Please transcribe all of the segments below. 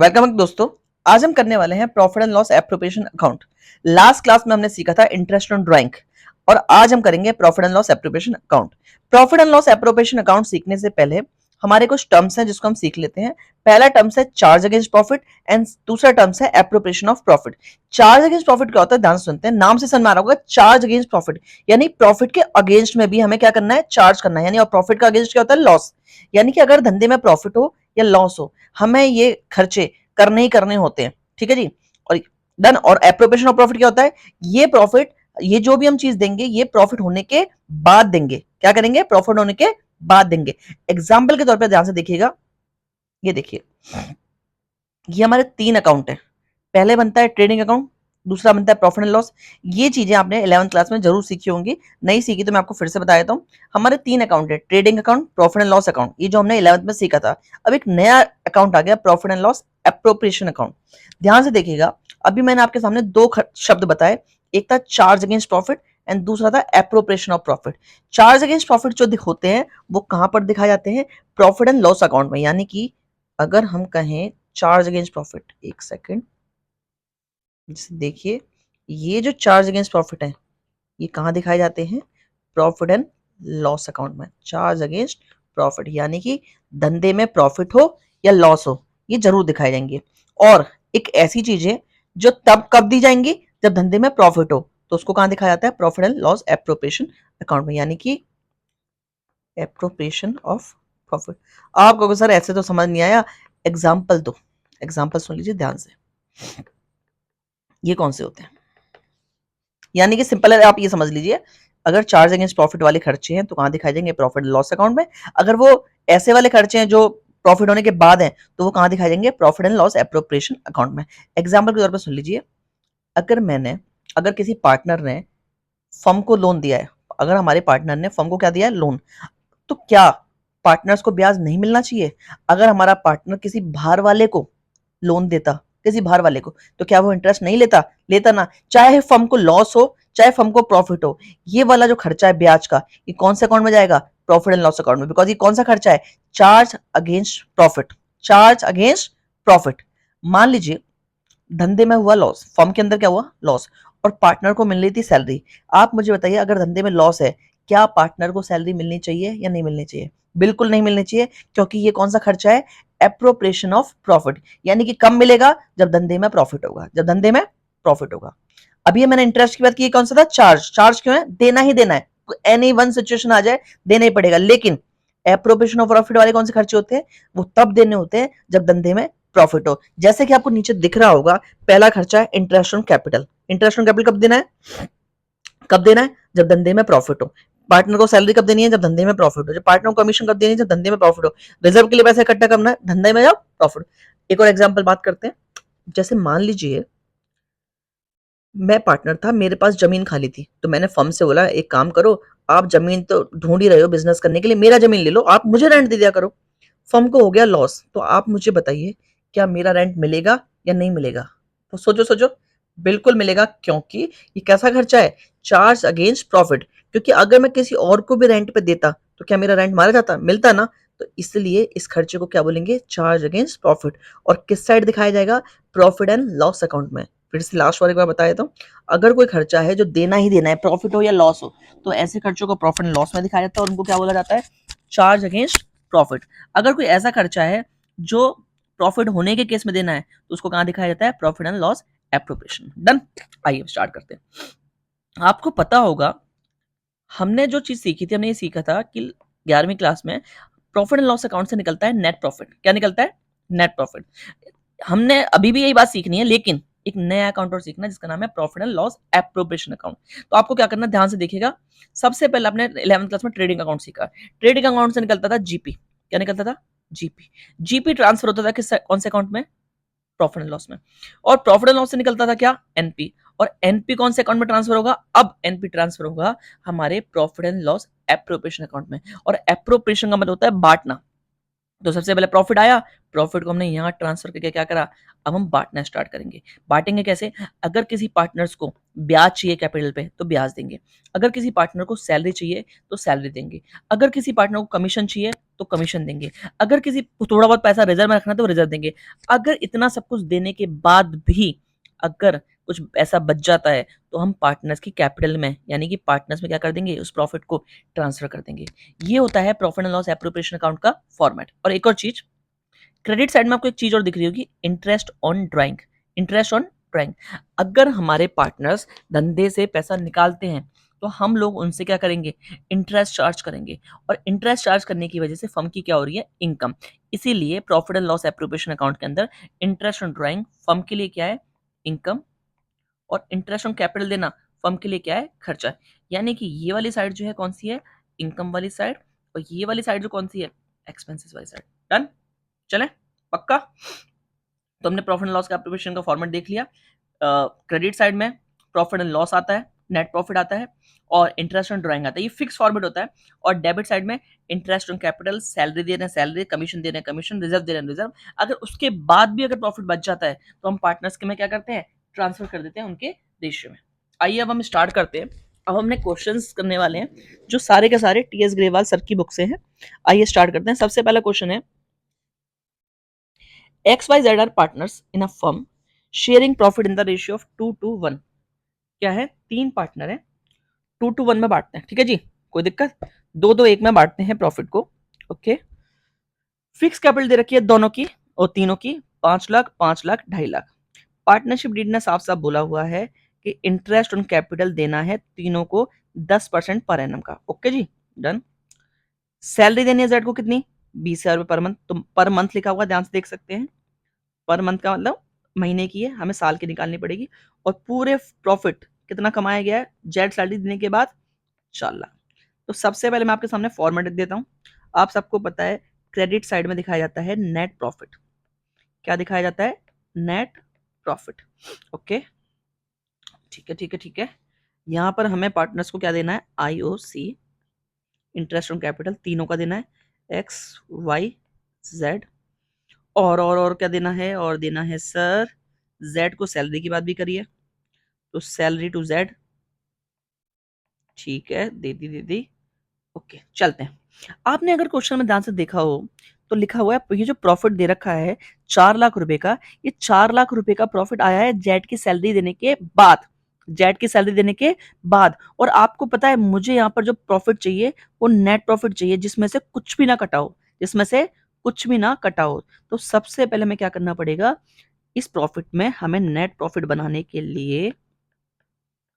Welcome दोस्तों। आज हम करने वाले हैं profit and loss appropriation account. Last class में हमने सीखा था इंटरेस्ट ऑन ड्राइंग और आज हम करेंगे profit and loss appropriation account. Profit and loss appropriation account सीखने से पहले हमारे कुछ टर्म्स हैं जिसको हम सीख लेते हैं। पहला टर्म्स है चार्ज अगेंस्ट प्रॉफिट एंड दूसरा टर्म्स है appropriation of profit. Charge against profit क्या होता है, ध्यान से सुनते हैं। नाम से समझ में आ रहा होगा, चार्ज अगेंस्ट प्रॉफिट यानी प्रॉफिट के अगेंस्ट में भी हमें क्या करना है, चार्ज करना है। यानी और प्रॉफिट का अगेंस्ट क्या होता है, लॉस। यानी कि अगर धंधे में प्रॉफिट हो या लॉस हो, हमें ये खर्चे करने ही करने होते हैं। ठीक है जी। और डन। और एप्रोप्रिएशन ऑफ प्रॉफिट क्या होता है, ये प्रॉफिट, ये जो भी हम चीज देंगे ये प्रॉफिट होने के बाद देंगे। क्या करेंगे, प्रॉफिट होने के बाद देंगे। एग्जाम्पल के तौर पर ध्यान से देखिएगा, ये देखिए, ये हमारे 3 अकाउंट है। पहले बनता है ट्रेडिंग अकाउंट, दूसरा बनता है प्रॉफिट एंड लॉस। ये चीजें आपने 11th क्लास में जरूर सीखी होंगी, नहीं सीखी तो मैं आपको फिर से बता देता हूँ। हमारे 3 अकाउंट है, trading account, profit and loss account, ये जो हमने 11th में सीखा था। अब एक नया अकाउंट आ गया, profit and loss appropriation account. ध्यान से देखिएगा, अभी मैंने आपके सामने दो शब्द बताए, एक था चार्ज अगेंस्ट प्रॉफिट एंड दूसरा था appropriation of profit. Charge against profit जो होते हैं वो कहां पर दिखाए जाते हैं, प्रॉफिट एंड लॉस अकाउंट में। यानी कि अगर हम कहें चार्ज अगेंस्ट प्रॉफिट, एक सेकेंड, जैसे देखिए, ये जो चार्ज अगेंस्ट प्रॉफिट है ये कहां दिखाए जाते हैं, प्रॉफिट एंड लॉस अकाउंट में। चार्ज अगेंस्ट प्रॉफिट यानी कि धंधे में प्रॉफिट हो या लॉस हो, ये जरूर दिखाए जाएंगे। और एक ऐसी चीज है जो तब कब दी जाएंगी, जब धंधे में प्रॉफिट हो, तो उसको कहां दिखाया जाता है, profit and loss appropriation account में। यानी कि एप्रोप्रिएशन ऑफ प्रॉफिट। आप कहोगे सर ऐसे तो समझ नहीं आया, एग्जाम्पल दो। एग्जाम्पल सुन लीजिए ध्यान से, ये कौन से होते हैं। यानी कि सिंपल है, आप ये समझ लीजिए, अगर चार्ज अगेंस्ट प्रॉफिट वाले खर्चे हैं तो कहां दिखाई देंगे, प्रॉफिट लॉस अकाउंट में। अगर वो ऐसे वाले खर्चे हैं जो प्रॉफिट होने के बाद हैं तो वो कहां दिखाई देंगे, profit and loss appropriation account में। एग्जाम्पल के तौर पर सुन लीजिए, अगर किसी पार्टनर ने फर्म को लोन दिया है, अगर हमारे पार्टनर ने फर्म को क्या दिया है, लोन, तो क्या पार्टनर्स को ब्याज नहीं मिलना चाहिए। अगर हमारा पार्टनर किसी बाहर वाले को लोन देता, किसी बाहर वाले को, तो क्या वो इंटरेस्ट नहीं लेता, लेता ना। चाहे फर्म को लॉस हो चाहे फर्म को प्रॉफिट हो, ये वाला जो खर्चा है ब्याज का, ये कौन से अकाउंट में जाएगा, प्रॉफिट एंड लॉस अकाउंट में। बिकॉज ये कौन सा खर्चा है, charge against profit. Charge against profit. मान लीजिए धंधे में हुआ लॉस, फर्म के अंदर क्या हुआ, लॉस, और पार्टनर को मिल रही थी सैलरी। आप मुझे बताइए, अगर धंधे में लॉस है, क्या पार्टनर को सैलरी मिलनी चाहिए या नहीं मिलनी चाहिए, बिल्कुल नहीं मिलनी चाहिए, क्योंकि ये कौन सा खर्चा है, एप्रोप्रिएशन ऑफ प्रॉफिट। यानी कि कब मिलेगा, जब धंधे में प्रॉफिट होगा, जब धंधे में प्रॉफिट होगा। अभी मैंने इंटरेस्ट की बात की, कौन सा था, चार्ज। चार्ज क्यों है, देना ही देना है, एनी वन सिचुएशन आ जाए देना ही पड़ेगा। लेकिन एप्रोप्रिएशन ऑफ प्रॉफिट वाले कौन से खर्चे होते हैं, वो तब देने होते हैं जब धंधे में प्रॉफिट हो। जैसे कि आपको नीचे दिख रहा होगा, पहला खर्चा है interest on capital. Interest on capital कब देना है, कब देना है, जब धंधे में प्रॉफिट हो। पार्टनर को सैलरी कब देनी है, जब धंधे में प्रॉफिट हो। जब पार्टनर को कमीशन कब देनी है, जब धंधे में प्रॉफिट हो। रिजर्व के लिए पैसा इकट्ठा करना है, धंधे में जब प्रॉफिट। एक और एग्जांपल बात करते हैं। जैसे मान लीजिए मैं पार्टनर था, मेरे पास जमीन खाली थी, तो मैंने फर्म से बोला एक काम करो, आप जमीन तो ढूंढ ही रहे हो बिजनेस करने के लिए, मेरा जमीन ले लो, आप मुझे रेंट दे दिया करो। फर्म को हो गया लॉस, तो आप मुझे बताइए क्या मेरा रेंट मिलेगा या नहीं मिलेगा। तो सोचो सोचो, बिल्कुल मिलेगा, क्योंकि ये कैसा खर्चा है, चार्ज अगेंस्ट प्रॉफिट। क्योंकि अगर मैं किसी और को भी रेंट पे देता तो क्या मेरा रेंट मारा जाता, मिलता ना। तो इसलिए इस खर्चे को क्या बोलेंगे, चार्ज अगेंस्ट प्रॉफिट। और किस साइड दिखाया जाएगा, प्रॉफिट एंड लॉस अकाउंट में। फिर से लास्ट वाले बार बताया था, अगर कोई खर्चा है जो देना ही देना है, प्रॉफिट हो या लॉस हो, तो ऐसे खर्चों को प्रॉफिट एंड लॉस में दिखाया जाता है और उनको क्या बोला जाता है, चार्ज अगेंस्ट प्रॉफिट। अगर कोई ऐसा खर्चा है जो प्रॉफिट होने के केस में देना है, तो उसको कहां दिखाया जाता है, profit and loss appropriation. Done. आइए स्टार्ट करते हैं। आपको पता होगा, हमने जो चीज सीखी थी, हमने ये सीखा था कि 11वीं क्लास में प्रॉफिट एंड लॉस अकाउंट से निकलता है नेट प्रॉफिट। क्या निकलता है, नेट प्रॉफिट। हमने अभी भी यही बात सीखनी है, लेकिन एक नया अकाउंट और सीखना है जिसका नाम है profit and loss appropriation account. तो आपको क्या करना है, ध्यान से देखिएगा। सबसे पहले आपने 11वीं क्लास में ट्रेडिंग अकाउंट सीखा। ट्रेडिंग अकाउंट से निकलता था जीपी। क्या निकलता था, जीपी। जीपी ट्रांसफर होता था किस, कौन से अकाउंट में, प्रॉफिट एंड लॉस में। और प्रॉफिट एंड लॉस से निकलता था क्या, एनपी। और एनपी कौन से अकाउंट में ट्रांसफर होगा, अब एनपी ट्रांसफर होगा हमारे profit and loss appropriation account में। और एप्रोप्रिएशन का मतलब होता है बांटना। तो सबसे पहले प्रॉफिट आया, प्रॉफिट को हमने यहाँ ट्रांसफर करके क्या करा, अब हम बांटना स्टार्ट करेंगे। बांटेंगे कैसे, अगर किसी पार्टनर्स को ब्याज चाहिए कैपिटल पे तो ब्याज देंगे, अगर किसी पार्टनर को सैलरी चाहिए तो सैलरी देंगे, अगर किसी पार्टनर को कमीशन चाहिए तो कमीशन देंगे, अगर किसी को थोड़ा बहुत पैसा रिजर्व में रखना तो रिजर्व देंगे। अगर इतना सब कुछ देने के बाद भी अगर कुछ ऐसा बच जाता है तो हम पार्टनर्स की कैपिटल में यानी कि पार्टनर्स में क्या कर देंगे, उस प्रॉफिट को ट्रांसफर कर देंगे। ये होता है profit and loss appropriation account का फॉर्मेट। और एक और चीज, क्रेडिट साइड में आपको एक चीज और दिख रही होगी, interest on drawing. Interest on drawing, अगर हमारे पार्टनर्स धंधे से पैसा निकालते हैं तो हम लोग उनसे क्या करेंगे, इंटरेस्ट चार्ज करेंगे, और इंटरेस्ट चार्ज करने की वजह से फर्म की क्या हो रही है, इनकम। इसीलिए profit and loss appropriation account के अंदर इंटरेस्ट ऑन ड्राइंग फर्म के लिए क्या है, इनकम, और इंटरेस्ट ऑन कैपिटल देना फर्म के लिए क्या है, खर्चा। यानी कि ये वाली साइड जो है कौन सी है, इनकम वाली साइड, और ये वाली साइड जो कौन सी है, एक्सपेंसेस वाली साइड। डन, चले पक्का। तो हमने प्रॉफिट एंड लॉस का एप्रोप्रिएशन का फॉर्मेट देख लिया। क्रेडिट साइड में प्रॉफिट एंड लॉस आता है, नेट प्रॉफिट आता है, और इंटरेस्ट ऑन ड्राइंग आता है, ये फिक्स फॉर्मेट होता है। और डेबिट साइड में इंटरेस्ट ऑन कैपिटल, सैलरी दे रहे हैं सैलरी, कमीशन दे रहे हैं कमीशन, रिजर्व दे रहे हैं रिजर्व। अगर उसके बाद भी अगर प्रॉफिट बच जाता है तो हम पार्टनर्स के में क्या करते हैं, ट्रांसफर कर देते हैं उनके रेशियो में। आइए अब हम स्टार्ट करते हैं। अब हमने क्वेश्चंस करने वाले हैं जो सारे के सारे टीएस ग्रेवाल सर की बुक से हैं। आइए स्टार्ट करते हैं। सबसे पहला क्वेश्चन है, XYZ are partners in a firm sharing profit in the ratio of 2:1। क्या है, तीन पार्टनर है, 2:1 में बांटते हैं, ठीक है जी, कोई दिक्कत, 2-2-1 में बांटते हैं प्रॉफिट को। ओके, फिक्स कैपिटल दे रखी है दोनों की और तीनों की, 5 लाख 5 लाख 2.5 लाख। पार्टनरशिप डीड ने साफ साफ बोला हुआ है कि इंटरेस्ट ऑन कैपिटल देना है तीनों को 10% पर एनम का। ओके जी, डन। सैलरी देनी है जेड को कितनी, 20,000 रुपए पर मंथ। तो पर मंथ लिखा हुआ ध्यान से देख सकते हैं, पर मंथ का मतलब महीने की है, हमें साल की निकालनी पड़ेगी। और पूरे प्रॉफिट कितना कमाया गया है जेड सैलरी देने के बाद, 4 लाख। तो सबसे पहले मैं आपके सामने फॉर्मेट लिख देता हूं। आप सबको पता है क्रेडिट साइड में दिखाया जाता है नेट प्रॉफिट। क्या दिखाया जाता है, नेट प्रॉफिट। ओके, ठीक है ठीक है ठीक है। यहां पर हमें पार्टनर्स को क्या देना है, IOC, इंटरेस्ट ऑन कैपिटल, तीनों का देना है, XYZ। और क्या देना है, और देना है सर, जेड को सैलरी की बात भी करिए, तो सैलरी टू जेड, ठीक है, दे दी। ओके, चलते हैं। आपने अगर क्वेश्चन में ध्यान से देखा हो तो लिखा हुआ है ये जो प्रॉफिट दे रखा है 4 लाख रुपए का, ये 4 लाख रुपए का प्रॉफिट आया है जेड की सैलरी देने के बाद, जेड की सैलरी देने के बाद। और आपको पता है मुझे यहाँ पर जो प्रॉफिट चाहिए वो नेट प्रॉफिट चाहिए, जिसमें से कुछ भी ना कटा हो, जिसमें से कुछ भी ना कटा हो। तो सबसे पहले हमें क्या करना पड़ेगा, इस प्रॉफिट में हमें नेट प्रॉफिट बनाने के लिए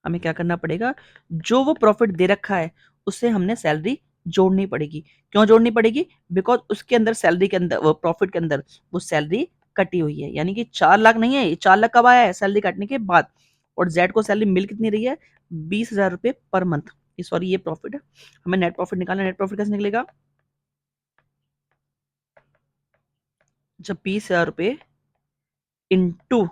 हमें क्या करना पड़ेगा, जो वो प्रॉफिट दे रखा है उससे हमने सैलरी जोड़नी पड़ेगी। क्यों जोड़नी पड़ेगी, बिकॉज उसके अंदर सैलरी के अंदर वो प्रॉफिट के अंदर वो सैलरी कटी हुई है। यानी कि 4 लाख नहीं है, ये 4 लाख कब आया है, सैलरी काटने के बाद। और जेड को सैलरी मिल कितनी रही है, 20,000 रुपए पर मंथ। सॉरी, ये प्रॉफिट है, हमें नेट प्रॉफिट निकालना। नेट प्रॉफिट कैसे निकलेगा, जब 20,000 रुपए इंटू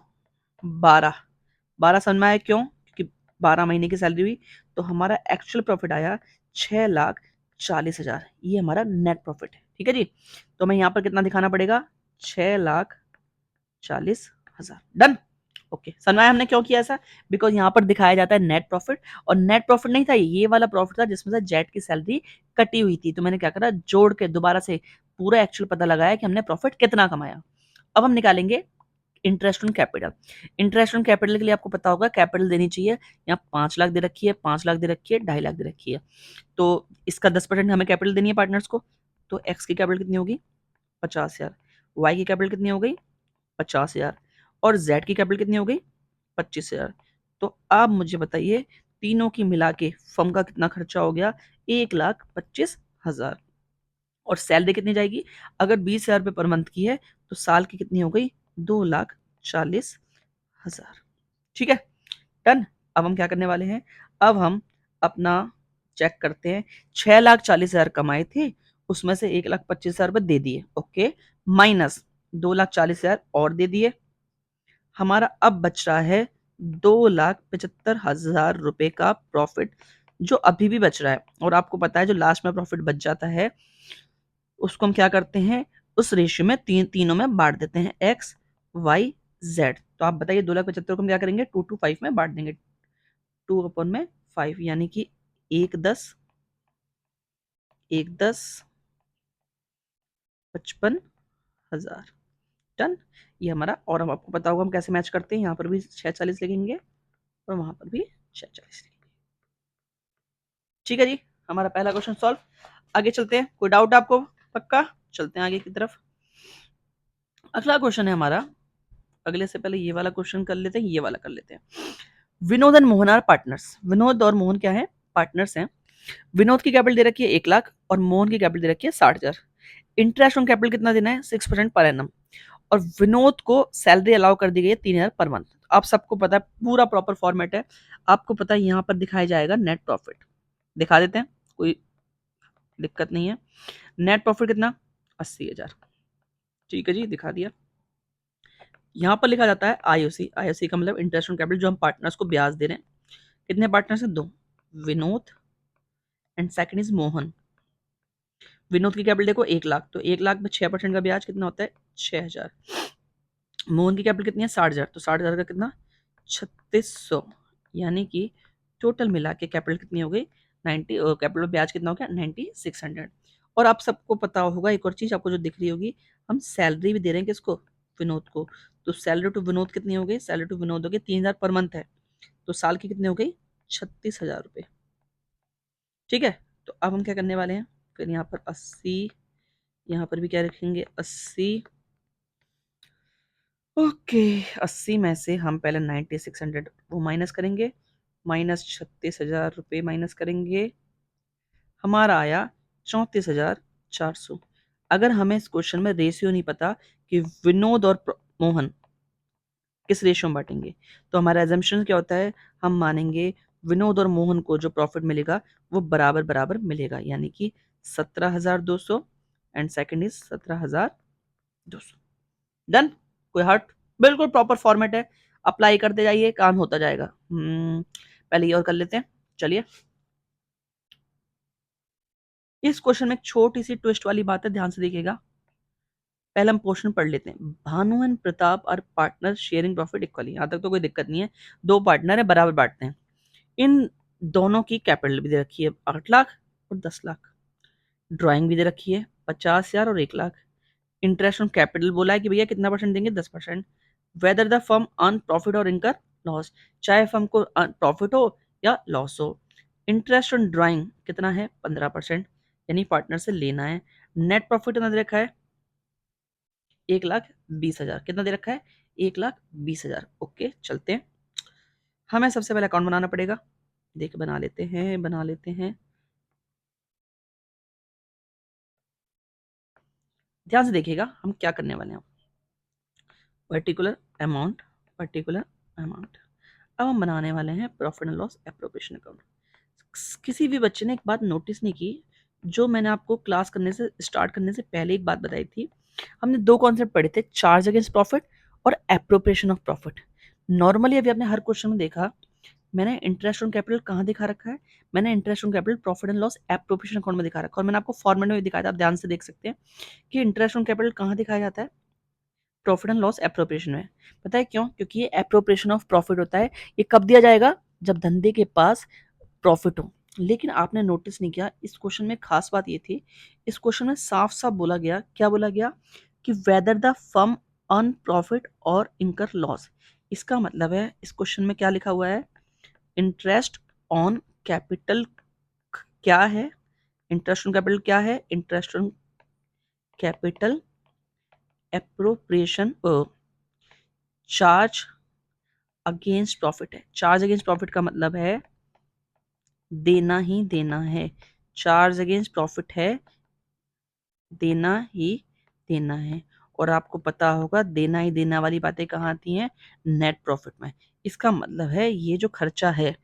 12 समझ में आया क्यों, क्योंकि 12 महीने की सैलरी हुई। तो हमारा एक्चुअल प्रॉफिट आया 6,40,000, ये हमारा नेट प्रॉफिट है, ठीक है जी। तो हमें यहाँ पर कितना दिखाना पड़ेगा, 6,40,000। डन। ओके, समझ में आया हमने क्यों किया ऐसा, बिकॉज यहाँ पर दिखाया जाता है नेट प्रॉफिट, और नेट प्रॉफिट नहीं था, ये वाला प्रॉफिट था जिसमें से जेड की सैलरी कटी हुई थी। तो मैंने क्या करा, जोड़ के दोबारा से पूरा एक्चुअल पता लगाया कि हमने प्रॉफिट कितना कमाया। अब हम निकालेंगे interest on capital. Interest on capital के लिए आपको पता होगा कैपिटल देनी चाहिए, यहाँ 5 लाख दे रखी है, 5 लाख दे रखी है, 2.5 लाख दे रखी है। तो इसका 10% हमें कैपिटल देनी है पार्टनर्स को। तो एक्स की कैपिटल कितनी होगी, 50,000। वाई की कैपिटल कितनी हो गई, 50,000। और जेड की कैपिटल कितनी हो गई, 25,000। तो आप मुझे बताइए तीनों की मिला के फर्म का कितना खर्चा हो गया, 1,25,000। और सैलरी कितनी जाएगी, अगर 20,000 रुपये पर मंथ की है तो साल की कितनी हो गई, 2,40,000। ठीक है, डन। अब हम क्या करने वाले हैं, अब हम अपना चेक करते हैं। 6,40,000 कमाए थे, उसमें से 1,25,000 रुपये दे दिए, ओके, माइनस 2,40,000 और दे दिए। हमारा अब बच रहा है 2,75,000 रुपए का प्रॉफिट, जो अभी भी बच रहा है। और आपको पता है जो लास्ट में प्रॉफिट बच जाता है उसको हम क्या करते हैं, उस रेशियो में तीनों में बांट देते हैं, एक्स वाई जेड। तो आप बताइए 2,75,000 को हम क्या करेंगे, 2 to 5 में बांट देंगे, 2/5, यानी कि 1 10 55,000। डन। ये हमारा, और हम आपको पता होगा हम कैसे मैच करते हैं, यहाँ पर भी 46 लिखेंगे और वहां पर भी 46 लिखेंगे। ठीक है जी, हमारा पहला क्वेश्चन सॉल्व। आगे चलते हैं, कोई डाउट आपको? पक्का? चलते हैं आगे की तरफ। अगला क्वेश्चन है हमारा, अगले से पहले ये वाला क्वेश्चन कर लेते हैं, ये वाला कर लेते हैं। Vinod and Mohan are partners. Vinod और मोहन क्या है, पार्टनर्स हैं। विनोद की कैपिटल दे रखी है 1 लाख और मोहन की कैपिटल दे रखी है 60,000। इंटरेस्ट ऑन कैपिटल कितना देना है, 6% पर एनम। और विनोद को सैलरी अलाउ कर दी गई है 3,000 पर मंथ। आप सबको पता है, पूरा प्रॉपर फॉर्मेट है, आपको पता है यहाँ पर दिखाया जाएगा नेट प्रॉफिट। दिखा देते हैं, कोई दिक्कत नहीं है। नेट प्रॉफिट कितना, 80,000। ठीक है जी, दिखा दिया। यहाँ पर लिखा जाता है आईओसी। आईओसी का मतलब इंटरेस्ट ऑन कैपिटल, जो हम पार्टनर्स को ब्याज दे रहे हैं। कितने पार्टनर्स हैं, 2, Vinod and second is Mohan. Vinod की कैपिटल देखो 1 लाख, तो 1 लाख में 6% का ब्याज कितना होता है, 6,000। मोहन की कैपिटल कितनी है, 60,000, तो 60,000 का कितना, 3600। यानी कि टोटल मिला के कैपिटल कितनी हो गई, 90। कैपिटल ब्याज कितना हो गया, 9600। और आप सबको पता होगा एक और चीज आपको जो दिख रही होगी, हम सैलरी भी दे रहे हैं किसको, विनोद को। तो सैलरी टू विनोद कितनी हो गई, सैलरी टू विनोद हो गई 3,000 पर मंथ है, तो साल की कितनी हो गई, 36,000 रुपये। ठीक है, तो अब हम क्या करने वाले हैं, फिर यहाँ पर 80, यहाँ पर भी क्या रखेंगे, 80। ओके, 80 में से हम पहले 9600 वो माइनस करेंगे, माइनस 36,000 रुपये माइनस करेंगे, हमारा आया 34,400। अगर हमें इस क्वेश्चन में रेशियो नहीं पता कि विनोद और मोहन किस रेशियो में बांटेंगे, तो हमारा एजम्पशन क्या होता है, हम मानेंगे विनोद और मोहन को जो प्रॉफिट मिलेगा वो बराबर बराबर मिलेगा, यानी कि 17,200 एंड सेकंड इज 17,200। डन। कोई हर्ट, बिल्कुल प्रॉपर फॉर्मेट है, अप्लाई करते जाइए, काम होता जाएगा। पहले ये और कर लेते हैं, चलिए। इस क्वेश्चन में एक छोटी सी ट्विस्ट वाली बात है, ध्यान से देखिएगा। पहले हम क्वेश्चन पढ़ लेते हैं। Bhanu and Pratap are partner sharing profit equally. यहां तक तो कोई दिक्कत नहीं है, दो पार्टनर है, बराबर बांटते हैं। इन दोनों की कैपिटल भी दे रखी है 8 लाख और 10 लाख। ड्राइंग भी दे रखी है 50,000 और 1 लाख। इंटरेस्ट ऑन कैपिटल बोला है कि भैया कितना परसेंट देंगे, 10%। Whether the firm earn profit और इनकर लॉस, चाहे फर्म को प्रॉफिट हो या लॉस हो। इंटरेस्ट ऑन ड्राइंग कितना है, 15%, यानी पार्टनर से लेना है। नेट प्रॉफिट कितना दे रखा है, 1,20,000। कितना दे रखा है, 1,20,000। ओके, चलते हैं। हमें सबसे पहले अकाउंट बनाना पड़ेगा, देख बना लेते हैं, बना लेते हैं। ध्यान से देखिएगा हम क्या करने वाले हैं। Particular amount, particular amount. अब हम बनाने वाले हैं profit and loss appropriation account. किसी भी बच्चे ने एक बात नोटिस नहीं की, जो मैंने आपको क्लास करने से स्टार्ट करने से पहले एक बात बताई थी। हमने दो कॉन्सेप्ट पढ़े थे, चार्ज अगेंस्ट प्रॉफिट और एप्रोप्रिएशन ऑफ प्रॉफिट। नॉर्मली अभी आपने हर क्वेश्चन में देखा, मैंने इंटरेस्ट ऑन कैपिटल कहाँ दिखा रखा है, मैंने interest on capital profit and loss appropriation account में दिखा रखा है, और मैंने आपको फॉर्मेट में भी दिखाया था, आप ध्यान से देख सकते हैं कि इंटरेस्ट ऑन कैपिटल कहाँ दिखाया जाता है, प्रॉफिट एंड लॉस एप्रोप्रिएशन में। पता है क्यों, क्योंकि ये एप्रोप्रिएशन ऑफ प्रॉफिट होता है। ये कब दिया जाएगा, जब धंधे के पास प्रॉफिट हो। लेकिन आपने नोटिस नहीं किया, इस क्वेश्चन में खास बात ये थी, इस क्वेश्चन में साफ साफ बोला गया, क्या बोला गया, कि whether the firm earn profit और इनकर लॉस। इसका मतलब है इस क्वेश्चन में क्या लिखा हुआ है, इंटरेस्ट ऑन कैपिटल क्या है, इंटरेस्ट ऑन कैपिटल क्या है, interest on capital appropriation charge against profit है। चार्ज अगेंस्ट प्रॉफिट का मतलब है देना ही देना है, चार्ज अगेंस्ट प्रॉफिट है, देना ही देना है। और आपको पता होगा देना ही देना वाली बातें कहाँ आती हैं, नेट प्रॉफिट में। इसका मतलब है ये जो खर्चा है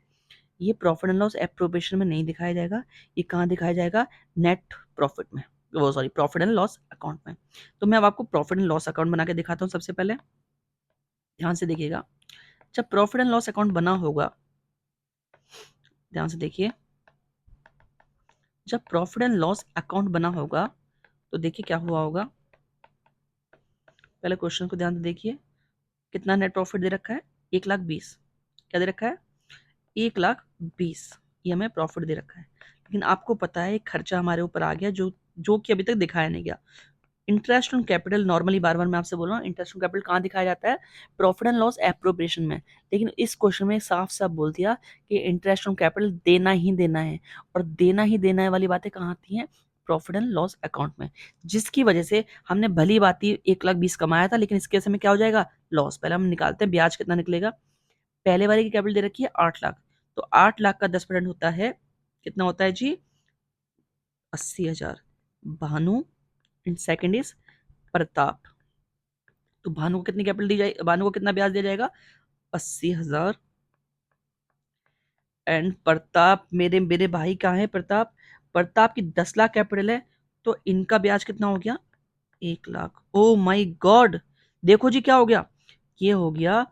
ये प्रॉफिट एंड लॉस एप्रोप्रिएशन में नहीं दिखाया जाएगा, ये कहाँ दिखाया जाएगा, नेट प्रॉफिट में, वो sorry profit and loss account में। तो मैं अब आपको प्रॉफिट एंड लॉस अकाउंट बना के दिखाता हूँ। सबसे पहले ध्यान से देखिएगा, जब प्रॉफिट एंड लॉस अकाउंट बना होगा, ध्यान से देखिए, जब प्रॉफिट एंड लॉस अकाउंट बना होगा तो देखिए क्या हुआ होगा, पहले क्वेश्चन को ध्यान से देखिए, कितना नेट प्रॉफिट दे रखा है? 1,20,000। क्या दे रखा है? 1,20,000 ये हमें प्रॉफिट दे रखा है। लेकिन आपको पता है एक खर्चा हमारे ऊपर आ गया जो जो कि अभी तक दिखाया नहीं गया। इंटरेस्ट ऑन कैपिटल, नॉर्मली बार बार मैं आपसे बोल रहा हूँ, इंटरेस्ट ऑन कैपिटल कहाँ दिखाया जाता है? प्रॉफिट एंड लॉस एप्रोप्रिएशन में। लेकिन इस क्वेश्चन में साफ साफ बोल दिया कि इंटरेस्ट ऑन कैपिटल देना ही देना है, और देना ही देना है वाली बातें कहाँ आती हैं? प्रॉफिट एंड लॉस अकाउंट में। जिसकी वजह से हमने भली बात ही 1,20,000 कमाया था, लेकिन इसके केस में क्या हो जाएगा? लॉस। पहले हम निकालते हैं ब्याज कितना निकलेगा। पहले वाले की कैपिटल दे रखी है 8,00,000, तो 8,00,000 का 10% होता है, कितना होता है जी? 80,000। Bhanu and second is Pratap. तो भानु को कितनी कैपिटल दी जाएगी? भानु को कितना ब्याज दिया जाएगा? 80,000। एंड प्रताप, मेरे मेरे भाई कहाँ है प्रताप? प्रताप की 10,00,000 कैपिटल है, तो इनका ब्याज कितना हो गया? 1,00,000। ओ माई गॉड, देखो जी क्या हो गया, ये हो गया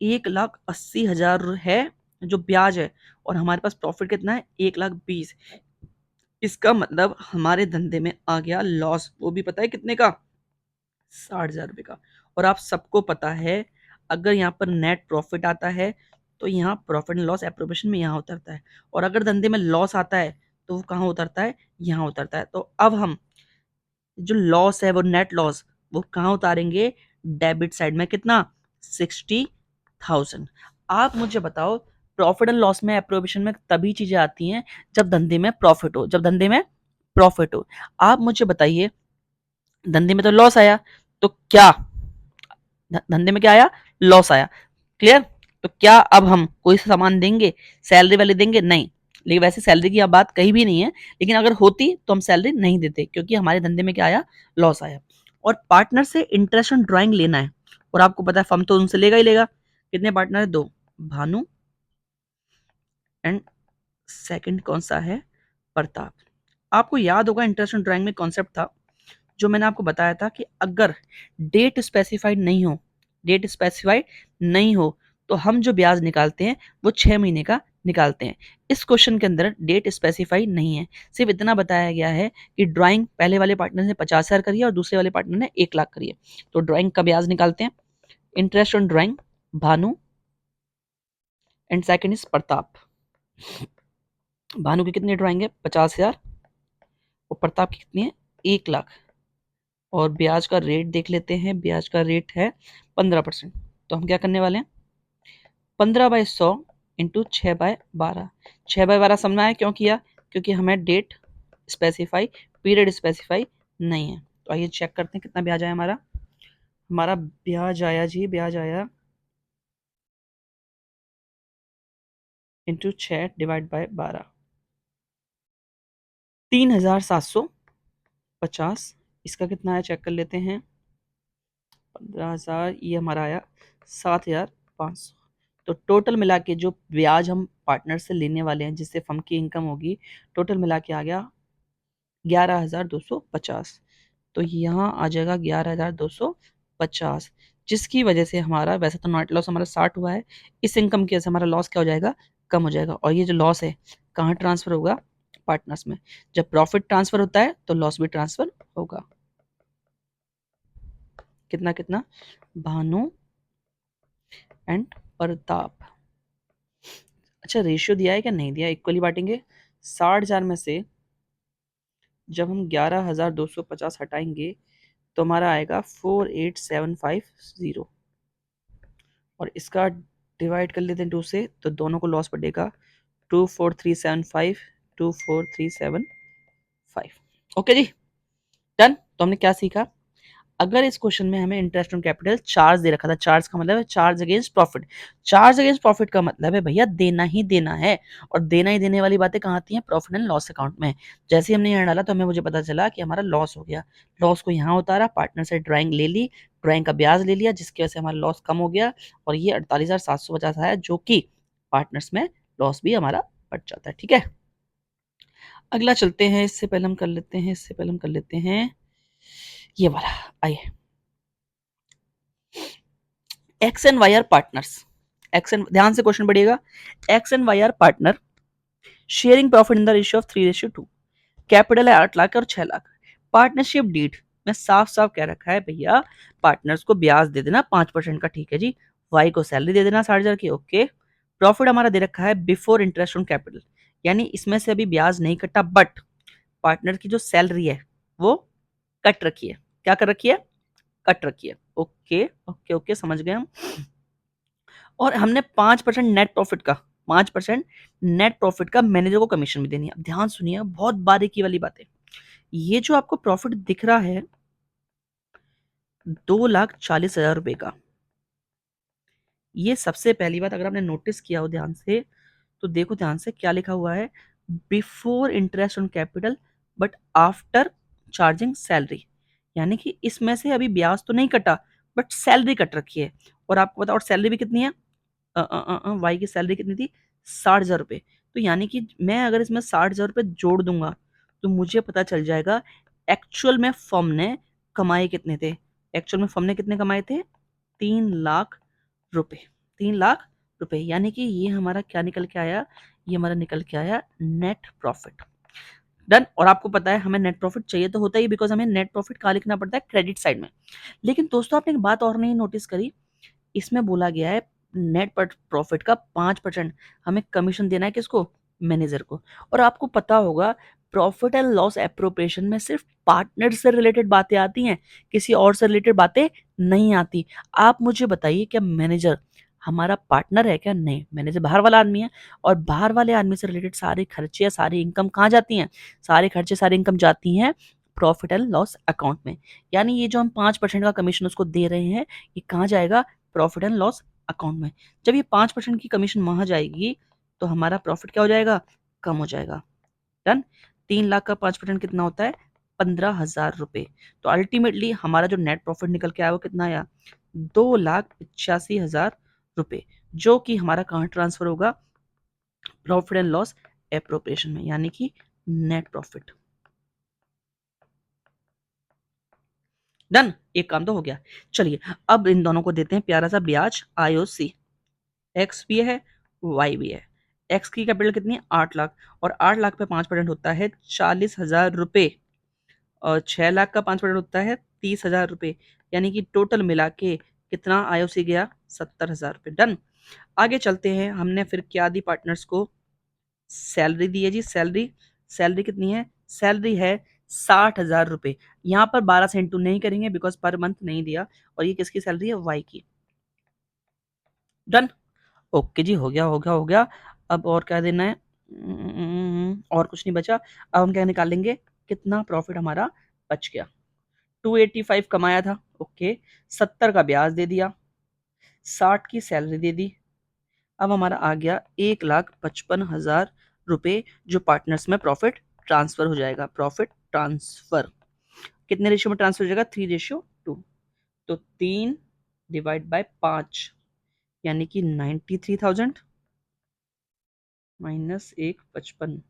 1,80,000 है जो ब्याज है, और हमारे पास प्रॉफिट कितना है? 1,20,000। इसका मतलब हमारे धंधे में आ गया लॉस, वो भी पता है कितने का? 60,000 रुपए का। और आप सबको पता है अगर यहाँ पर नेट प्रॉफिट आता है तो यहाँ प्रॉफिट एंड लॉस एप्रोप्रिएशन में यहाँ उतरता है, और अगर धंधे में लॉस आता है तो वो कहाँ उतरता है? यहाँ उतरता है। तो अब हम जो लॉस है वो नेट लॉस वो कहाँ उतारेंगे? डेबिट साइड में। कितना? 60,000। आप मुझे बताओ, प्रॉफिट एंड लॉस में एप्रोप्रिएशन में तभी चीजें आती हैं जब धंधे में प्रॉफिट हो, जब धंधे में प्रॉफिट हो। आप मुझे बताइए, धंधे में तो लॉस आया, तो क्या धंधे में क्या आया? लॉस आया। क्लियर? तो क्या अब हम कोई सामान देंगे? सैलरी वाले देंगे? नहीं। लेकिन वैसे सैलरी की अब बात कही भी नहीं है, लेकिन अगर होती तो हम सैलरी नहीं देते, क्योंकि हमारे धंधे में क्या आया? लॉस आया। और पार्टनर से इंटरेस्ट ऑन ड्राइंग लेना है, और आपको पता है फर्म तो उनसे लेगा ही लेगा। कितने पार्टनर है? 2। भानु एंड सेकंड कौन सा है? प्रताप। आपको याद होगा इंटरेस्ट ऑन ड्राइंग में कॉन्सेप्ट था जो मैंने आपको बताया था कि अगर डेट स्पेसिफाइड नहीं हो, डेट स्पेसिफाइड नहीं हो तो हम जो ब्याज निकालते हैं वो 6 महीने का निकालते हैं। इस क्वेश्चन के अंदर डेट स्पेसिफाइड नहीं है, सिर्फ इतना बताया गया है कि ड्राइंग पहले वाले पार्टनर ने 50,000 करी है और दूसरे वाले पार्टनर ने 1,00,000 करी है। तो ड्राइंग का ब्याज निकालते हैं। Interest on drawing Bhanu and second is Pratap. Bhanu की कितनी ड्राइंग है? 50,000। और प्रताप की कितनी है? 1,00,000। और ब्याज का रेट देख लेते हैं, ब्याज का रेट है 15%। तो हम क्या करने वाले हैं? 15/100 इंटू 6/12। 6/12 समझ में आया क्यों किया? क्योंकि हमें डेट स्पेसिफाई, पीरियड स्पेसिफाई नहीं है। तो आइए चेक करते हैं कितना ब्याज आया हमारा। हमारा ब्याज आया जी, ब्याज आया इंटू 6/12, 3,750। इसका कितना आया चेक कर लेते हैं। 15,000, ये हमारा आया 7,500। तो टोटल मिला के जो ब्याज हम पार्टनर से लेने वाले हैं जिससे फर्म की इनकम होगी, टोटल मिला के आ गया 11,250। तो यहाँ आ जाएगा 11,250, जिसकी वजह से हमारा, वैसे तो नेट लॉस हमारा 60 हुआ है, इस इनकम की वजह से हमारा लॉस क्या हो जाएगा? कम हो जाएगा। और ये जो लॉस है कहाँ ट्रांसफर होगा? पार्टनर्स में। जब प्रॉफिट ट्रांसफर होता है तो लॉस भी ट्रांसफर होगा। कितना कितना? भानु एंड प्रताप। अच्छा, रेशियो दिया है क्या? नहीं दिया। इक्वली बांटेंगे। 60,000 में से जब हम 11,250 हटाएंगे तो हमारा आएगा 48,750, और इसका डिवाइड कर लेते हैं 2 से, तो दोनों को लॉस पड़ेगा। 24,375, 24,375। ओके जी, डन। तो हमने क्या सीखा? अगर इस क्वेश्चन में हमें इंटरेस्ट ऑन कैपिटल चार्ज दे रखा था, चार्ज का मतलब है charge against profit. Charge against profit का मतलब है भैया देना ही देना है, और देना ही देने वाली बातें कहाँ आती हैं? प्रॉफिट एंड लॉस अकाउंट में। जैसे ही हमने यहाँ डाला तो हमें मुझे पता चला कि हमारा लॉस हो गया। लॉस को यहाँ उतारा, पार्टनर से ड्राइंग ले ली, ड्राइंग का ब्याज ले लिया, जिसकी वजह से हमारा लॉस कम हो गया, और ये 48,750 आया, जो कि पार्टनर्स में लॉस भी हमारा बढ़ जाता है। ठीक है, अगला चलते हैं। इससे पहले हम कर लेते हैं, इससे पहले हम कर लेते हैं ये वाला। आइए, X and Y are partners. X and, ध्यान से क्वेश्चन पढ़िएगा। X and Y are partner, sharing profit in the ratio of 3:2। Capital है 8,00,000 और 6,00,000। पार्टनरशिप डीड मैं साफ साफ कह रखा है भैया, पार्टनर्स को ब्याज दे देना 5% का, ठीक है जी। वाई को सैलरी दे देना 60,000 की, ओके। प्रॉफिट हमारा दे रखा है बिफोर इंटरेस्ट ऑन कैपिटल, यानी इसमें से अभी ब्याज नहीं कटा, बट पार्टनर की जो सैलरी है वो कट रखी है। क्या कर रखी है? कट रखी है। ओके ओके ओके, समझ गए हम। और हमने 5% नेट प्रॉफिट का, 5% नेट प्रॉफिट का मैनेजर को कमीशन भी देनी है। अब ध्यान सुनिए, बहुत बारीकी वाली बात है। ये जो आपको प्रॉफिट दिख रहा है 2,40,000 रुपए का, ये सबसे पहली बात अगर आपने नोटिस किया हो ध्यान से, तो देखो ध्यान से क्या लिखा हुआ है, before interest on capital but after charging salary, यानी कि इसमें से अभी ब्याज तो नहीं कटा, बट सैलरी कट रखी है। और आपको पता, और सैलरी भी कितनी है, वाई की सैलरी कितनी थी, 60,000 रुपये। तो यानी कि मैं अगर इसमें 60,000 रुपये जोड़ दूंगा तो मुझे पता चल जाएगा एक्चुअल में फर्म ने कमाए कितने थे। एक्चुअल में फर्म ने कितने कमाए थे, 3 लाख रुपए, 3 लाख रुपए, यानी कि ये हमारा क्या निकल के आया, ये हमारा निकल के आया नेट प्रॉफिट। डन। और आपको पता है हमें नेट प्रॉफिट चाहिए तो होता ही, बिकॉज हमें नेट प्रॉफिट कहाँ लिखना पड़ता है, क्रेडिट साइड में। लेकिन दोस्तों आपने एक बात और नहीं नोटिस करी, इसमें बोला गया है नेट प्रॉफिट का 5% हमें कमीशन देना है, किसको, मैनेजर को। और आपको पता होगा प्रॉफिट एंड लॉस एप्रोप्रिएशन में सिर्फ पार्टनर से रिलेटेड बातें आती हैं, किसी और से रिलेटेड बातें नहीं आती। आप मुझे बताइए, क्या मैनेजर हमारा पार्टनर है क्या? नहीं, मैनेजर बाहर वाला आदमी है। और बाहर वाले आदमी से रिलेटेड सारे खर्चे या सारी इनकम कहाँ जाती हैं, सारे खर्चे सारी इनकम जाती हैं प्रॉफिट एंड लॉस अकाउंट में। यानी ये जो हम 5% का कमीशन उसको दे रहे हैं, ये कहाँ जाएगा, प्रॉफिट एंड लॉस अकाउंट में। जब ये 5% की कमीशन वहां जाएगी तो हमारा प्रॉफिट क्या हो जाएगा, कम हो जाएगा। डन। 3 लाख का 5% कितना होता है, 15,000 रुपए। तो अल्टीमेटली हमारा जो नेट प्रॉफिट निकल के आया वो कितना आया, 2,85,000 रुपए, जो कि हमारा कहाँ ट्रांसफर होगा, प्रॉफिट एंड लॉस एप्रोप्रिएशन में, यानी कि नेट प्रॉफिट। डन, एक काम तो हो गया। चलिए अब इन दोनों को देते हैं प्यारा सा ब्याज, आईओसी। एक्स भी है, वाई भी है। एक्स की कैपिटल कितनी है, 8 लाख, और 8 लाख पे 5% होता है 40,000 रुपए, और 6 लाख का 5% होता है 30,000 रुपए, यानी कि टोटल मिला के कितना आईओसी गया, 70,000 रुपए। डन। आगे चलते हैं, हमने फिर क्या दी पार्टनर्स को, सैलरी दी है जी, सैलरी। सैलरी कितनी है, सैलरी है 60,000 रुपए। यहाँ पर 12 से इंटू नहीं करेंगे बिकॉज पर मंथ नहीं दिया, और ये किसकी सैलरी है, वाई की। डन। ओके जी, हो गया हो गया हो गया। अब और क्या देना है, और कुछ नहीं बचा। अब हम क्या निकालेंगे, कितना प्रॉफिट हमारा बच गया। 285 कमाया था, ओके। 70 का ब्याज दे दिया, 60 की सैलरी दे दी। अब हमारा आ गया 1,55,000 रुपए, जो पार्टनर्स में प्रॉफिट ट्रांसफर हो जाएगा। प्रॉफिट ट्रांसफर कितने रेशियो में ट्रांसफर हो जाएगा, 3:2। तो 3/5, यानी कि 93,000 माइनस 1,55,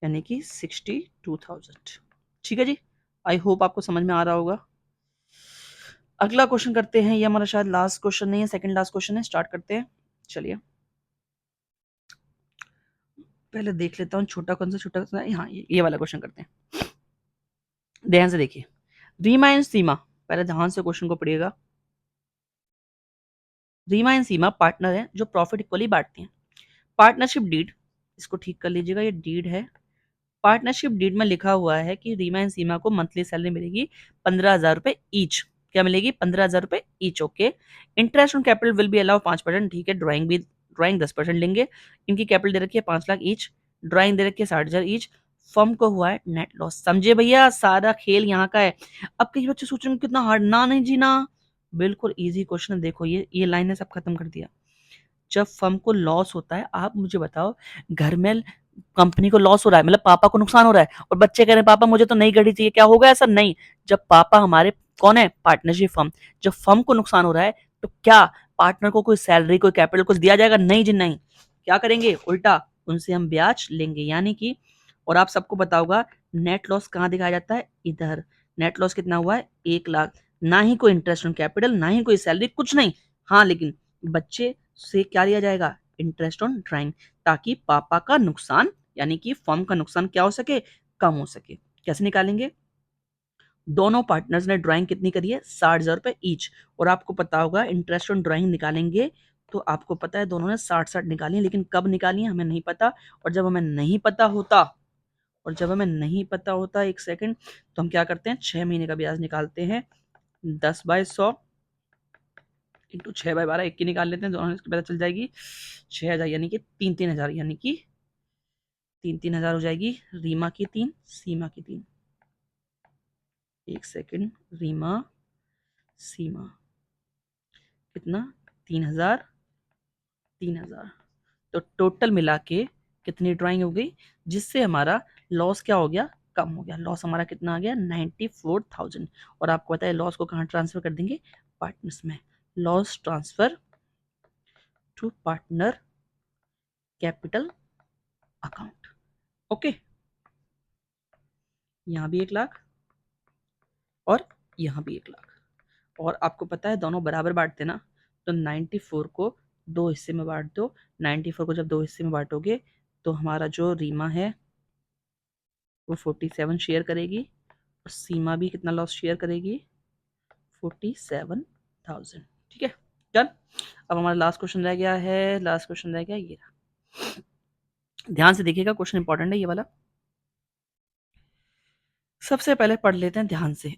यानी कि 62,000। ठीक है जी, आई होप आपको समझ में आ रहा होगा। अगला क्वेश्चन करते हैं, ये हमारा शायद लास्ट क्वेश्चन नहीं है, सेकंड लास्ट क्वेश्चन है, स्टार्ट करते हैं। चलिए पहले देख लेता हूँ छोटा कौन सा, छोटा सा, हाँ ये वाला क्वेश्चन करते हैं। ध्यान से देखिए, रीमा एंड सीमा, पहले ध्यान से क्वेश्चन को पढ़िएगा। रीमा एंड सीमा पार्टनर हैं जो प्रॉफिट इक्वली बांटते हैं। पार्टनरशिप डीड, इसको ठीक कर लीजिएगा, ये डीड है। पार्टनरशिप डीड में लिखा हुआ है कि रीमा एंड सीमा को मंथली सैलरी मिलेगी 15,000 रुपए ईच। क्या मिलेगी, 15,000 रुपए each, okay. Interest on capital will be allow 5%, ठीक है। ड्राइंग 10% लेंगे। इनकी कैपिटल दे रखी है 5 लाख ईच, ड्राइंग दे रखी है 60,000 ईच। फर्म को हुआ है नेट लॉस, समझे भैया, सारा खेल यहाँ का है। अब कई बच्चे सोच रहे हैं कितना हार्ड, ना नहीं जी ना, बिल्कुल इजी क्वेश्चन है। देखो ये लाइन ने सब खत्म कर दिया। जब फर्म को लॉस होता है, आप मुझे बताओ, घर में कंपनी को लॉस हो रहा है, मतलब पापा को नुकसान हो रहा है, और बच्चे कह रहे हैं पापा मुझे तो नई गाड़ी चाहिए, क्या होगा ऐसा, नहीं। जब पापा हमारे कौन है, पार्टनरशिप फर्म, जब फर्म को नुकसान हो रहा है तो क्या पार्टनर को कोई सैलरी कोई कैपिटल कुछ दिया जाएगा, नहीं जी नहीं। क्या करेंगे, उल्टा उनसे हम ब्याज लेंगे, यानी कि। और आप सबको पता होगा नेट लॉस कहाँ दिखाया जाता है, इधर। नेट लॉस कितना हुआ है, 1 लाख। ना ही कोई इंटरेस्ट ऑन कैपिटल, ना ही कोई सैलरी, कुछ नहीं। हाँ लेकिन बच्चे से क्या लिया जाएगा, इंटरेस्ट ऑन ड्राइंग, ताकि पापा का नुकसान, यानी कि फर्म का नुकसान क्या हो सके, कम हो सके। कैसे निकालेंगे, दोनों पार्टनर्स ने ड्राइंग कितनी करी है, 60,000 रुपए ईच। और आपको पता होगा इंटरेस्ट ऑन ड्राइंग निकालेंगे तो आपको पता है दोनों ने 60-60 निकाली है, लेकिन कब निकाली है हमें नहीं पता। और जब हमें नहीं पता होता एक सेकंड, तो हम क्या करते हैं, 6 महीने का ब्याज निकालते हैं। 10/100 इंटू 6/12 एक की निकाल लेते हैं, दोनों इसकी पता चल जाएगी। 6,000 यानी कि 3-3 हज़ार, यानी कि 3-3 हज़ार हो जाएगी। रीमा की 3, सीमा की 3। एक सेकंड, रीमा सीमा कितना, 3,000 3,000। तो टोटल मिला के कितनी ड्राइंग हो गई, जिससे हमारा लॉस क्या हो गया, कम हो गया। लॉस हमारा कितना आ गया, 94,000। और आपको पता है लॉस को कहाँ ट्रांसफर कर देंगे, पार्टनर्स में। Loss transfer to partner capital account. Okay, यहाँ भी 1 लाख और यहाँ भी 1 लाख। और आपको पता है दोनों बराबर बांटते ना, तो 94 को 2 हिस्से में बांट दो। 94 को जब 2 हिस्से में बांटोगे तो हमारा जो रीमा है वो 47 शेयर करेगी, और सीमा भी कितना लॉस शेयर करेगी, 47,000। ठीक है, डन। अब हमारा लास्ट क्वेश्चन रह गया है, लास्ट क्वेश्चन रह गया ये रहा। ध्यान से देखिएगा, क्वेश्चन इंपॉर्टेंट है ये वाला। सबसे पहले पढ़ लेते हैं ध्यान से।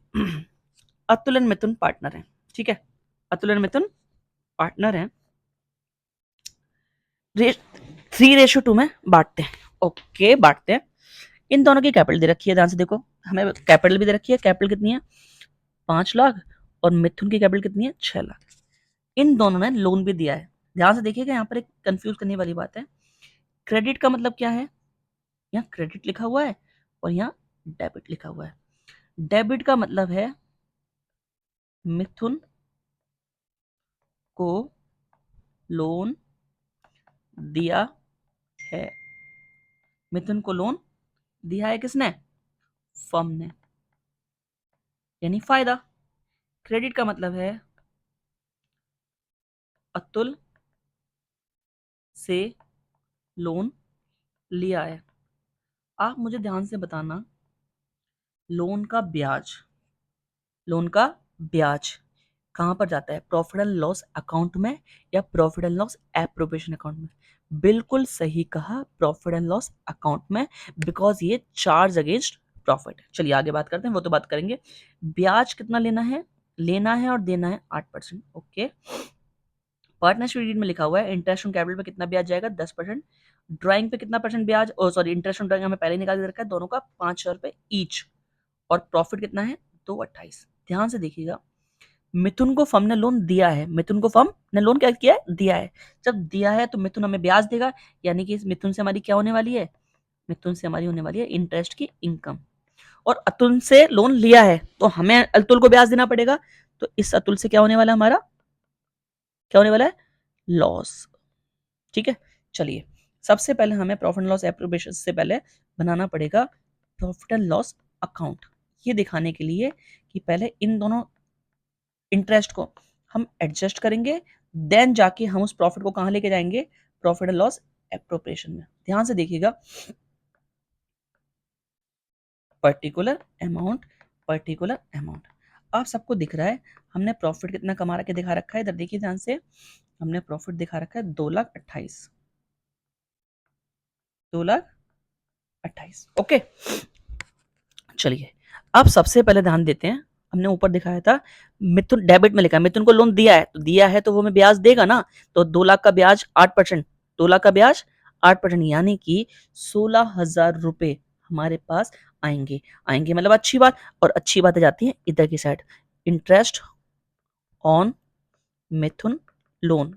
अतुल एंड मिथुन पार्टनर हैं, ठीक है, अतुल एंड मिथुन पार्टनर हैं। 3:2 में बांटते हैं। ओके, बांटते हैं। इन दोनों की कैपिटल दे रखी है, ध्यान से देखो, हमें कैपिटल भी दे रखी है। कैपिटल कितनी है, 5 लाख, और मिथुन की कैपिटल कितनी है, 6 लाख। इन दोनों ने लोन भी दिया है। ध्यान से देखिएगा, यहाँ पर एक कंफ्यूज करने वाली बात है। क्रेडिट का मतलब क्या है, यहाँ क्रेडिट लिखा हुआ है और यहाँ डेबिट लिखा हुआ है। डेबिट का मतलब है मिथुन को लोन दिया है। मिथुन को लोन दिया है किसने, फर्म ने, यानी फायदा। क्रेडिट का मतलब है अतुल से लोन लिया है। आप मुझे ध्यान से बताना, लोन का ब्याज, लोन का ब्याज कहां पर जाता है, प्रॉफिट एंड लॉस अकाउंट में या profit and loss appropriation account में। बिल्कुल सही कहा, प्रॉफिट एंड लॉस अकाउंट में, बिकॉज ये चार्ज अगेंस्ट प्रॉफिट है। चलिए आगे बात करते हैं, वो तो बात करेंगे। ब्याज कितना लेना है और देना है 8%। ओके, पार्टनरशिप डीड में लिखा हुआ है इंटरेस्ट ऑन कैपिटल पे कितना ब्याज जाएगा, 10%। ड्राइंग पे कितना परसेंट ब्याज, ओ सॉरी, इंटरेस्ट ऑन ड्राइंग हमें पहले निकाल के रखा है, दोनों का 5,000 रुपए ईच। और प्रॉफिट कितना है, 228। ध्यान से देखिएगा, मिथुन को फर्म ने लोन दिया है, मिथुन को फर्म ने लोन क्या किया है, दिया है। जब दिया है तो मिथुन हमें ब्याज देगा, यानी कि इस मिथुन से हमारी क्या होने वाली है, मिथुन से हमारी होने वाली है इंटरेस्ट की इनकम। और अतुल से लोन लिया है तो हमें अतुल को ब्याज देना पड़ेगा, तो इस अतुल से क्या होने वाला है, हमारा क्या होने वाला है, लॉस। ठीक है, चलिए सबसे पहले हमें प्रॉफिट एंड लॉस एप्रोप्रिएशन से पहले बनाना पड़ेगा प्रॉफिट एंड लॉस अकाउंट, ये दिखाने के लिए कि पहले इन दोनों इंटरेस्ट को हम एडजस्ट करेंगे, देन जाके हम उस प्रॉफिट को कहां लेके जाएंगे, प्रॉफिट एंड लॉस एप्रोप्रिएशन में। ध्यान से देखिएगा, पर्टिकुलर अमाउंट, पर्टिकुलर अमाउंट, आप सबको दिख रहा है हमने प्रॉफिट कितना कमा के दिखा रखा है, इधर देखिए ध्यान से, हमने प्रॉफिट दिखा रखा है 2,28,000, 2,28,000। ओके, चलिए अब सबसे पहले ध्यान देते हैं, हमने ऊपर दिखाया था मिथुन डेबिट में लिखा है, मिथुन को लोन दिया है तो वो हमें ब्याज देगा ना, तो 2 लाख का ब्याज 8%, 2 लाख का ब्याज 8%, यानी कि 16,000 रुपए हमारे पास आएंगे मतलब अच्छी बात। और अच्छी बात आ जाती है इधर की side, interest on Mithun loan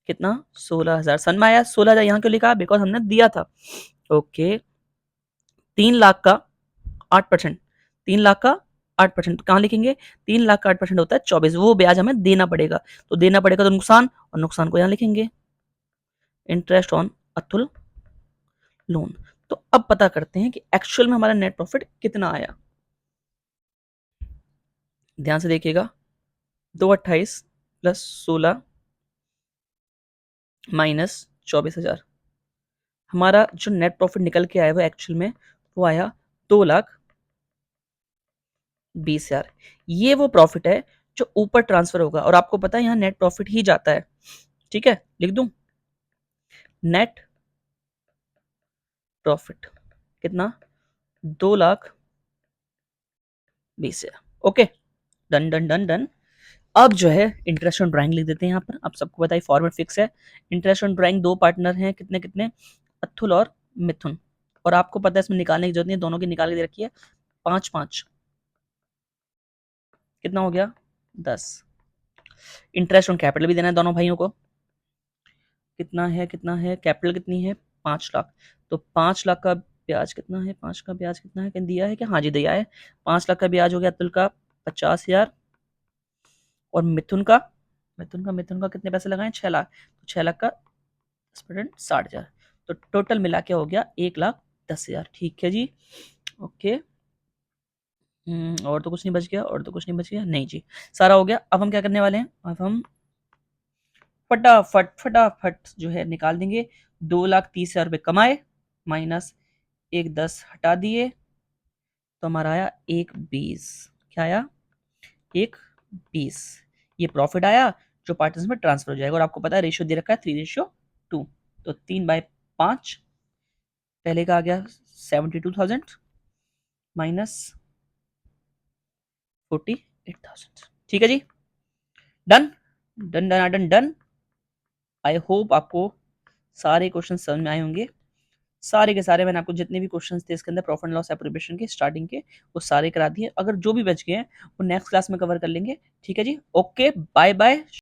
कितना, 16,000। सन में आया 16,000, यहाँ क्यों लिखा, बिकॉज हमने दिया था। ओके, 3 लाख का 8%, 3 लाख का 8%, तो कहाँ लिखेंगे, 3 लाख का 8% होता है 24, वो ब्याज हमें देना पड़ेगा, तो देना पड़ेगा तो नुकसान, और नुकसान को यहाँ लिखेंगे इंटरेस्ट ऑन अतुल लोन। तो अब पता करते हैं कि एक्चुअल में हमारा नेट प्रॉफिट कितना आया। ध्यान से देखिएगा, 228 प्लस 16 माइनस 24,000, हमारा जो नेट प्रॉफिट निकल के आया वो एक्चुअल में वो आया 2,28,000। 20,000। ये वो प्रॉफिट है जो ऊपर ट्रांसफर होगा, और आपको पता है यहाँ नेट प्रॉफिट ही जाता है। ठीक है, लिख दूं नेट प्रॉफिट कितना, 2,20,000। Okay, done done done done. अब जो है इंटरेस्ट ऑन ड्राइंग लिख देते हैं यहाँ पर। अब सबको पता है फॉर्मेट फिक्स है। इंटरेस्ट ऑन ड्राइंग दो पार्टनर हैं, कितने कितने, अथुल और मिथुन, और आपको पता है इसमें निकालने की जरूरत नहीं है, दोनों की निकाल के दे रखी है। 5-5 कितना हो गया, 10। इंटरेस्ट ऑन कैपिटल भी देना है दोनों भाइयों को। कितना है कैपिटल कितनी है, 5 लाख। तो 5 लाख का ब्याज कितना है, 5 का ब्याज कितना है, कहीं दिया है क्या, हाँ जी दिया है। 5 लाख का ब्याज हो गया अतुल का 50,000, और मिथुन का कितने पैसे लगाए, 6 लाख। तो 6 लाख का 10% 60,000। तो टोटल मिला के हो गया 1,10,000। ठीक है जी, ओके। और तो कुछ नहीं बच गया, और तो कुछ नहीं बच गया, नहीं जी, सारा हो गया। अब हम क्या करने वाले हैं, अब हम फटाफट फटाफट जो है निकाल देंगे। 2,30,000 रुपये कमाए माइनस 1,10 हटा दिए, तो हमारा आया 1,20। क्या आया, 1,20। ये प्रॉफिट आया जो पार्टनर्स में ट्रांसफर हो जाएगा, और आपको पता है रेशियो दे रखा है 3:2। तो 3/5, पहले का आ गया 72,000 माइनस 48,000। ठीक है जी, done done done done done. I hope आपको सारे क्वेश्चन समझ में आए होंगे। सारे के सारे मैंने आपको जितने भी क्वेश्चंस थे इसके अंदर प्रॉफिट एंड लॉस एप्रीबिएशन के स्टार्टिंग के, वो सारे करा दिए। अगर जो भी बच गए हैं वो नेक्स्ट क्लास में कवर कर लेंगे। ठीक है जी, ओके, बाय बाय।